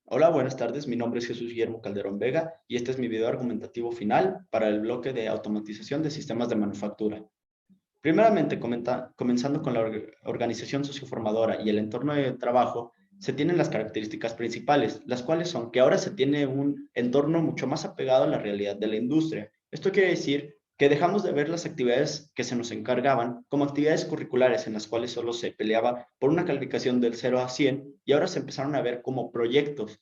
Hola, buenas tardes. Mi nombre es Jesús Guillermo Calderón Vega y este es mi video argumentativo final para el bloque de automatización de sistemas de manufactura. Primeramente, comenzando con la organización socioformadora y el entorno de trabajo, se tienen las características principales, las cuales son que ahora se tiene un entorno mucho más apegado a la realidad de la industria. Esto quiere decir que dejamos de ver las actividades que se nos encargaban como actividades curriculares en las cuales solo se peleaba por una calificación del 0 a 100 y ahora se empezaron a ver como proyectos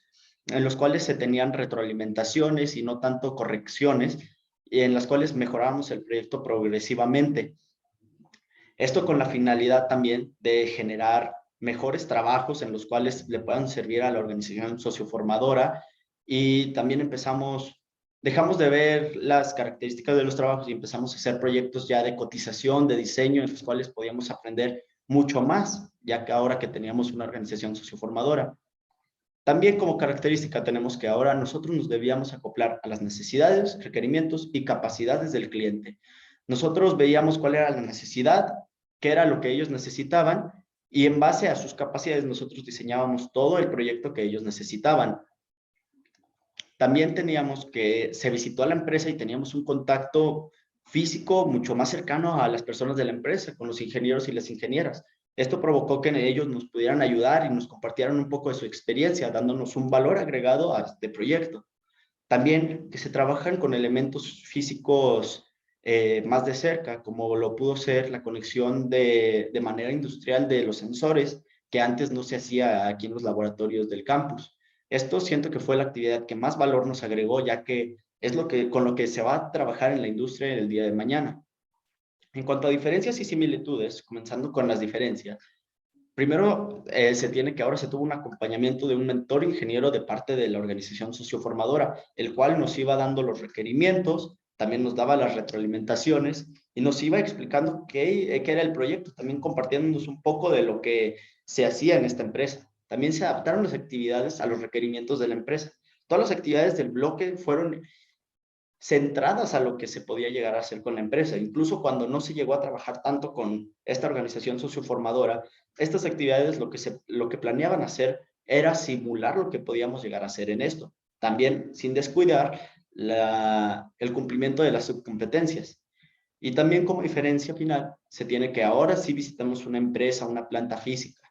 en los cuales se tenían retroalimentaciones y no tanto correcciones, y en las cuales mejorábamos el proyecto progresivamente. Esto con la finalidad también de generar mejores trabajos en los cuales le puedan servir a la organización socioformadora y también dejamos de ver las características de los trabajos y empezamos a hacer proyectos ya de cotización, de diseño, en los cuales podíamos aprender mucho más, ya que ahora que teníamos una organización socioformadora. También como característica tenemos que ahora nosotros nos debíamos acoplar a las necesidades, requerimientos y capacidades del cliente. Nosotros veíamos cuál era la necesidad, qué era lo que ellos necesitaban y en base a sus capacidades nosotros diseñábamos todo el proyecto que ellos necesitaban. También teníamos que, se visitó a la empresa y teníamos un contacto físico mucho más cercano a las personas de la empresa, con los ingenieros y las ingenieras. Esto provocó que ellos nos pudieran ayudar y nos compartieran un poco de su experiencia, dándonos un valor agregado a este proyecto. También que se trabajan con elementos físicos más de cerca, como lo pudo ser la conexión de manera industrial de los sensores, que antes no se hacía aquí en los laboratorios del campus. Esto siento que fue la actividad que más valor nos agregó, ya que es con lo que se va a trabajar en la industria el día de mañana. En cuanto a diferencias y similitudes, comenzando con las diferencias, primero, se tiene que ahora se tuvo un acompañamiento de un mentor ingeniero de parte de la organización socioformadora, el cual nos iba dando los requerimientos, también nos daba las retroalimentaciones y nos iba explicando qué era el proyecto, también compartiéndonos un poco de lo que se hacía en esta empresa. También se adaptaron las actividades a los requerimientos de la empresa. Todas las actividades del bloque fueron centradas a lo que se podía llegar a hacer con la empresa. Incluso cuando no se llegó a trabajar tanto con esta organización socioformadora, estas actividades lo que planeaban hacer era simular lo que podíamos llegar a hacer en esto. También sin descuidar el cumplimiento de las subcompetencias. Y también como diferencia final, se tiene que ahora sí visitamos una empresa, una planta física.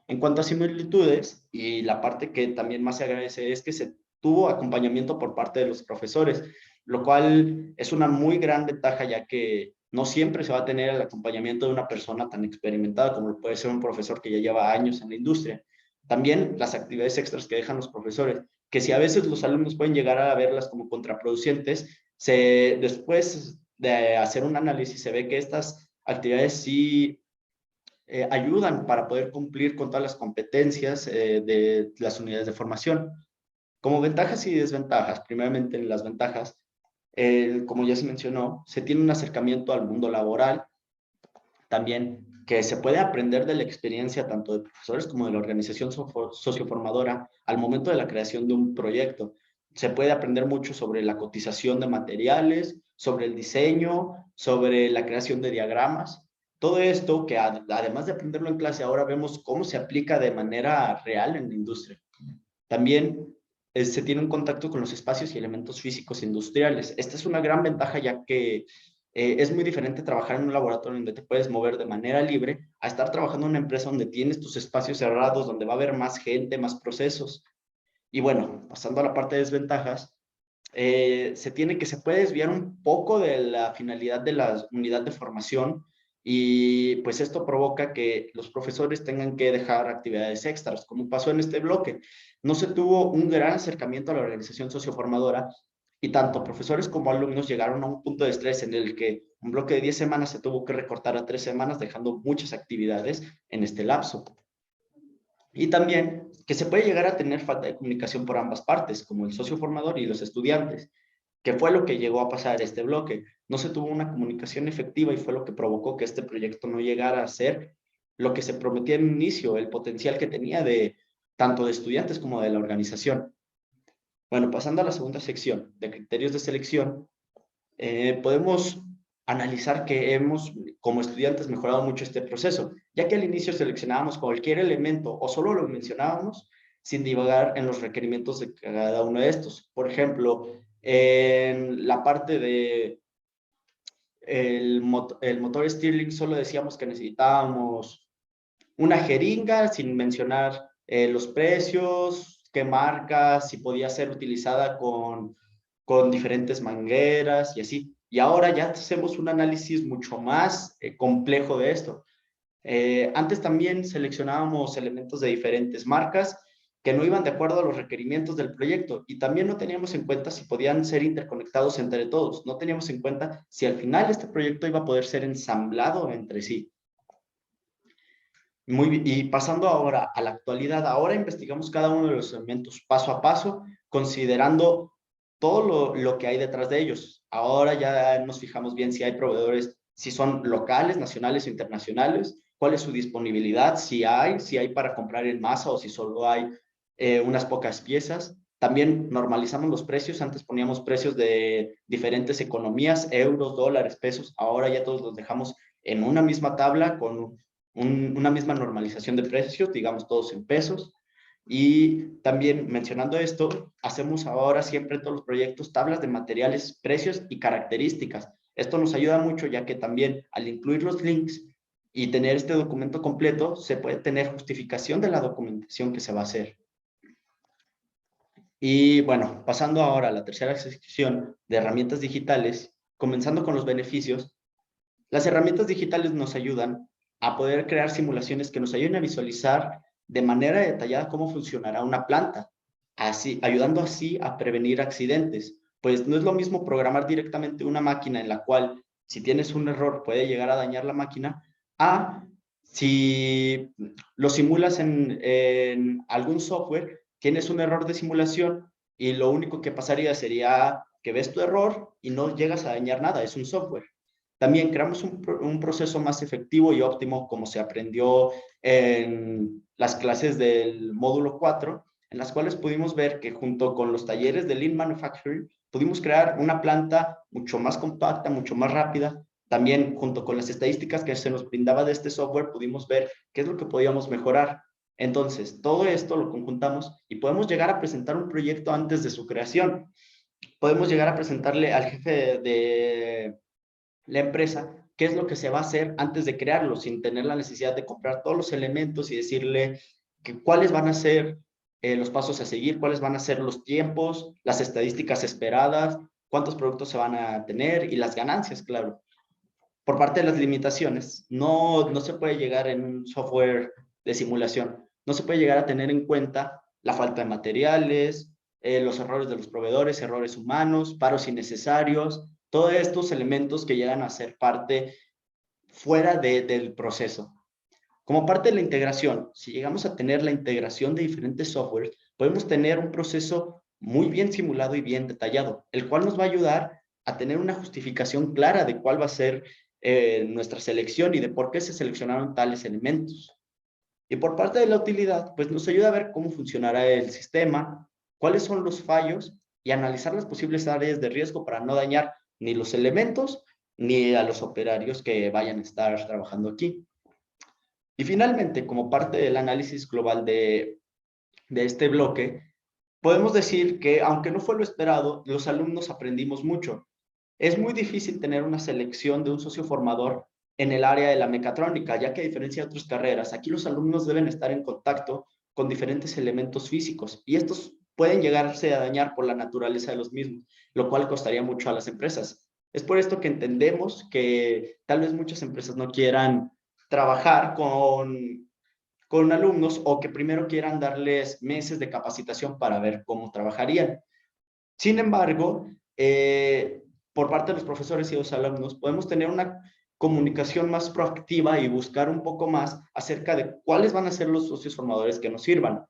En cuanto a similitudes, y la parte que también más se agradece es que se tuvo acompañamiento por parte de los profesores, lo cual es una muy gran ventaja ya que no siempre se va a tener el acompañamiento de una persona tan experimentada como lo puede ser un profesor que ya lleva años en la industria. También las actividades extras que dejan los profesores, que si a veces los alumnos pueden llegar a verlas como contraproducentes, después de hacer un análisis se ve que estas actividades sí ayudan para poder cumplir con todas las competencias de las unidades de formación. Como ventajas y desventajas, primeramente en las ventajas, como ya se mencionó, se tiene un acercamiento al mundo laboral, también que se puede aprender de la experiencia tanto de profesores como de la organización socioformadora al momento de la creación de un proyecto. Se puede aprender mucho sobre la cotización de materiales, sobre el diseño, sobre la creación de diagramas. Todo esto que además de aprenderlo en clase, ahora vemos cómo se aplica de manera real en la industria. También se tiene un contacto con los espacios y elementos físicos industriales. Esta es una gran ventaja ya que es muy diferente trabajar en un laboratorio donde te puedes mover de manera libre a estar trabajando en una empresa donde tienes tus espacios cerrados, donde va a haber más gente, más procesos. Y bueno, pasando a la parte de desventajas, se puede desviar un poco de la finalidad de la unidad de formación y pues esto provoca que los profesores tengan que dejar actividades extras, como pasó en este bloque. No se tuvo un gran acercamiento a la organización socioformadora y tanto profesores como alumnos llegaron a un punto de estrés en el que un bloque de 10 semanas se tuvo que recortar a 3 semanas, dejando muchas actividades en este lapso. Y también que se puede llegar a tener falta de comunicación por ambas partes, como el socio formador y los estudiantes, que fue lo que llegó a pasar este bloque. No se tuvo una comunicación efectiva y fue lo que provocó que este proyecto no llegara a ser lo que se prometía en un inicio, el potencial que tenía de tanto de estudiantes como de la organización. Bueno, pasando a la segunda sección de criterios de selección, podemos analizar que hemos, como estudiantes, mejorado mucho este proceso, ya que al inicio seleccionábamos cualquier elemento o solo lo mencionábamos sin divagar en los requerimientos de cada uno de estos. Por ejemplo, en la parte de el motor Stirling solo decíamos que necesitábamos una jeringa sin mencionar los precios, qué marcas, si podía ser utilizada con diferentes mangueras y así. Y ahora ya hacemos un análisis mucho más complejo de esto. Antes también seleccionábamos elementos de diferentes marcas que no iban de acuerdo a los requerimientos del proyecto y también no teníamos en cuenta si podían ser interconectados entre todos. No teníamos en cuenta si al final este proyecto iba a poder ser ensamblado entre sí. Y pasando ahora a la actualidad, ahora investigamos cada uno de los elementos paso a paso, considerando todo lo que hay detrás de ellos. Ahora ya nos fijamos bien si hay proveedores, si son locales, nacionales o internacionales, cuál es su disponibilidad, si hay para comprar en masa o si solo hay unas pocas piezas. También normalizamos los precios. Antes poníamos precios de diferentes economías, euros, dólares, pesos. Ahora ya todos los dejamos en una misma tabla con una misma normalización de precios, digamos todos en pesos. Y también mencionando esto, hacemos ahora siempre en todos los proyectos tablas de materiales, precios y características. Esto nos ayuda mucho ya que también al incluir los links y tener este documento completo, se puede tener justificación de la documentación que se va a hacer. Y bueno, pasando ahora a la tercera sección de herramientas digitales, comenzando con los beneficios, las herramientas digitales nos ayudan a poder crear simulaciones que nos ayuden a visualizar de manera detallada cómo funcionará una planta, ayudando así a prevenir accidentes. Pues no es lo mismo programar directamente una máquina en la cual si tienes un error puede llegar a dañar la máquina, a si lo simulas en algún software, tienes un error de simulación y lo único que pasaría sería que ves tu error y no llegas a dañar nada, es un software. También creamos un proceso más efectivo y óptimo como se aprendió en las clases del módulo 4, en las cuales pudimos ver que junto con los talleres de Lean Manufacturing pudimos crear una planta mucho más compacta, mucho más rápida. También junto con las estadísticas que se nos brindaba de este software pudimos ver qué es lo que podíamos mejorar. Entonces, todo esto lo conjuntamos y podemos llegar a presentar un proyecto antes de su creación. Podemos llegar a presentarle al jefe de la empresa qué es lo que se va a hacer antes de crearlo, sin tener la necesidad de comprar todos los elementos y decirle cuáles van a ser los pasos a seguir, cuáles van a ser los tiempos, las estadísticas esperadas, cuántos productos se van a tener y las ganancias, claro. Por parte de las limitaciones, no se puede llegar en un software de simulación, no se puede llegar a tener en cuenta la falta de materiales, los errores de los proveedores, errores humanos, paros innecesarios, todos estos elementos que llegan a ser parte fuera del proceso. Como parte de la integración, si llegamos a tener la integración de diferentes softwares, podemos tener un proceso muy bien simulado y bien detallado, el cual nos va a ayudar a tener una justificación clara de cuál va a ser nuestra selección y de por qué se seleccionaron tales elementos. Y por parte de la utilidad, pues nos ayuda a ver cómo funcionará el sistema, cuáles son los fallos y analizar las posibles áreas de riesgo para no dañar ni los elementos ni a los operarios que vayan a estar trabajando aquí. Y finalmente, como parte del análisis global de este bloque, podemos decir que, aunque no fue lo esperado, los alumnos aprendimos mucho. Es muy difícil tener una selección de un socio formador en el área de la mecatrónica, ya que a diferencia de otras carreras, aquí los alumnos deben estar en contacto con diferentes elementos físicos y estos pueden llegarse a dañar por la naturaleza de los mismos, lo cual costaría mucho a las empresas. Es por esto que entendemos que tal vez muchas empresas no quieran trabajar con alumnos o que primero quieran darles meses de capacitación para ver cómo trabajarían. Sin embargo, por parte de los profesores y los alumnos, podemos tener una comunicación más proactiva y buscar un poco más acerca de cuáles van a ser los socios formadores que nos sirvan.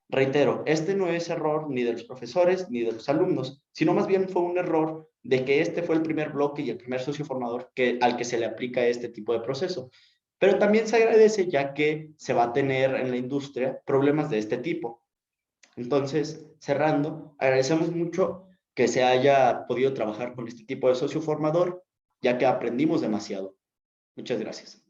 Reitero, este no es error ni de los profesores ni de los alumnos, sino más bien fue un error de que este fue el primer bloque y el primer socio formador al que se le aplica este tipo de proceso. Pero también se agradece ya que se va a tener en la industria problemas de este tipo. Entonces, cerrando, agradecemos mucho que se haya podido trabajar con este tipo de socio formador, ya que aprendimos demasiado. Muchas gracias.